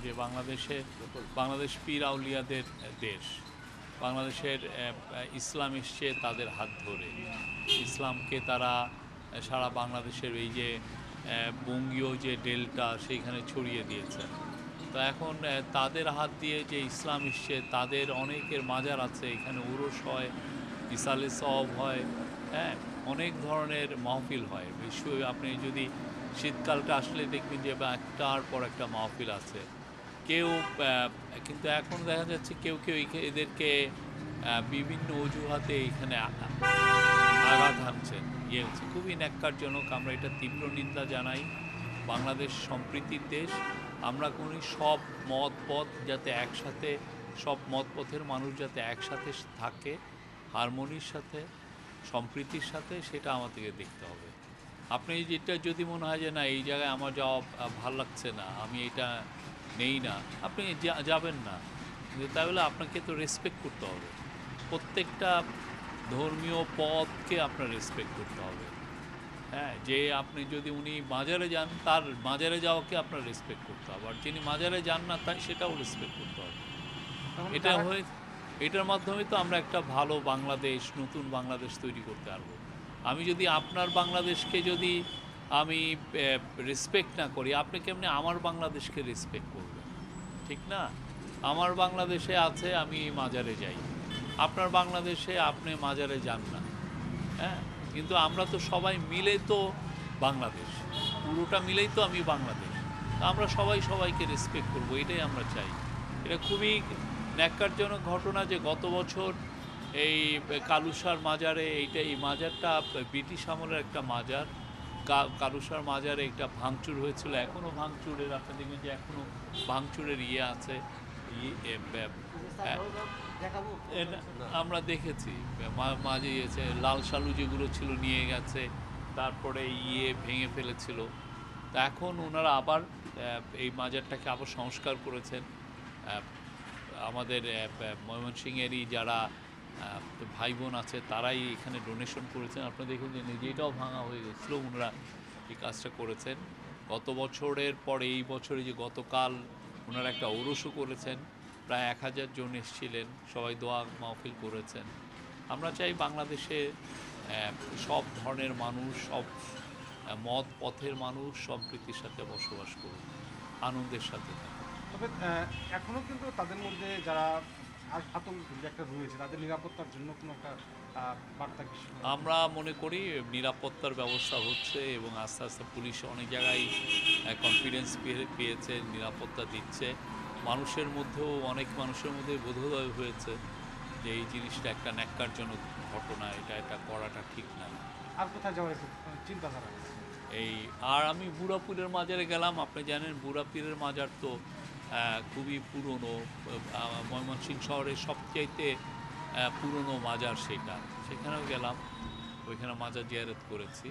যে বাংলাদেশ পীর আউলিয়াদের দেশ। বাংলাদেশের ইসলাম এসছে তাদের হাত ধরে। ইসলামকে তারা সারা বাংলাদেশের এই যে বঙ্গীয় যে ডেল্টা সেইখানে ছড়িয়ে দিয়েছে। তো এখন তাদের হাত দিয়ে যে ইসলাম এসছে তাদের অনেকের মাজার আছে, এখানে উরস হয়, ইসালে সওয়াব হয়, হ্যাঁ, অনেক ধরনের মাহফিল হয়। বিশেষ আপনি যদি শীতকালটা আসলে দেখবেন যে একটার পর একটা মাহফিল আছে। কেউ কিন্তু এখন দেখা যাচ্ছে কেউ এদেরকে বিভিন্ন অজুহাতে এখানে আঘাত হানছেন, ইয়ে হচ্ছে, খুবই ন্যাক্কারজনক। আমরা এটা তীব্র নিন্দা জানাই। বাংলাদেশ সম্প্রীতির দেশ। আমরা করি সব মত পথ যাতে একসাথে, সব মত পথের মানুষ যাতে একসাথে থাকে, হারমোনির সাথে, সম্প্রীতির সাথে, সেটা আমাদেরকে দেখতে হবে। আপনি যেটা যদি মনে হয় যে না এই জায়গায় আমার যাওয়া ভাল লাগছে না, আমি এটা নেই না, আপনি যাবেন না। কিন্তু তাহলে আপনাকে তো রেসপেক্ট করতে হবে। প্রত্যেকটা ধর্মীয় পথকে আপনার রেসপেক্ট করতে হবে। হ্যাঁ, যে আপনি যদি উনি মাজারে যান, তার মাজারে যাওয়াকে আপনার রেসপেক্ট করতে হবে, আর যিনি মাজারে যান না তাই সেটাও রেসপেক্ট করতে হবে। এটা হয়ে এটার মাধ্যমে তো আমরা একটা ভালো বাংলাদেশ, নতুন বাংলাদেশ তৈরি করতে পারবো। আমি যদি আপনার বাংলাদেশকে যদি আমি রেসপেক্ট না করি, আপনি কেমনি আমার বাংলাদেশকে রেসপেক্ট করবেন? ঠিক না? আমার বাংলাদেশে আছে আমি মাজারে যাই, আপনার বাংলাদেশে আপনি মাজারে যান না। হ্যাঁ, কিন্তু আমরা তো সবাই মিলে তো বাংলাদেশ, পুরোটা মিলেই তো আমি বাংলাদেশ। আমরা সবাই সবাইকে রেসপেক্ট করবো, এটাই আমরা চাই। এটা খুবই ন্যাক্কারজনক ঘটনা যে গত বছর এই কালুসার মাজারে, এই মাজারটা ব্রিটিশ আমলের একটা মাজার, কালুসার মাজারে একটা ভাঙচুর হয়েছিল। এখনও ভাঙচুরের, আপনি দেখবেন যে এখনও ভাঙচুরের ইয়ে আছে। আমরা দেখেছি মাঝে ইয়েছে, লাল সালু যেগুলো ছিল নিয়ে গেছে, তারপরে ভেঙে ফেলেছিল। তা এখন ওনারা আবার এই মাজারটাকে আবার সংস্কার করেছেন। আমাদের ময়মনসিংহেরই যারা ভাই বোন আছে তারাই এখানে ডোনেশন করেছেন। আপনারা দেখুন যে নিজেটাও ভাঙা হয়ে গেছিলো, ওনারা এই কাজটা করেছেন। গত বছরের পর এই বছরে যে গতকাল ওনারা একটা ঔরসও করেছেন, প্রায় 1000 জন এসেছিলেন, সবাই দোয়া মাহফিল করেছেন। আমরা চাই বাংলাদেশে সব ধরনের মানুষ, সব মত পথের মানুষ সম্প্রীতির সাথে বসবাস করুন, আনন্দের সাথে থাকুন। তবে এখনও কিন্তু তাদের মধ্যে যারা আতঙ্ক একটা রয়েছে, তাদের নিরাপত্তার জন্য কোনো একটা বার্তা কিছু আমরা মনে করি নিরাপত্তার ব্যবস্থা হচ্ছে, এবং আস্তে আস্তে পুলিশ অনেক জায়গায় কনফিডেন্স পেয়েছে, নিরাপত্তা দিচ্ছে। অনেক মানুষের মধ্যে বোধোদয় হয়েছে যে এই জিনিসটা একটা ন্যাক্কারজনক ঘটনা, এটা করাটা ঠিক না। আর কোথায় যাওয়ার একটু চিন্তাধারা? আর আমি বুড়াপুরের মাজারে গেলাম। আপনি জানেন বুড়াপীরের মাজার তো খুবই পুরনো, ময়মনসিংহ শহরের সবচাইতে পুরনো মাজার সেখানেও গেলাম, ওইখানে মাজার জিয়ারত করেছি।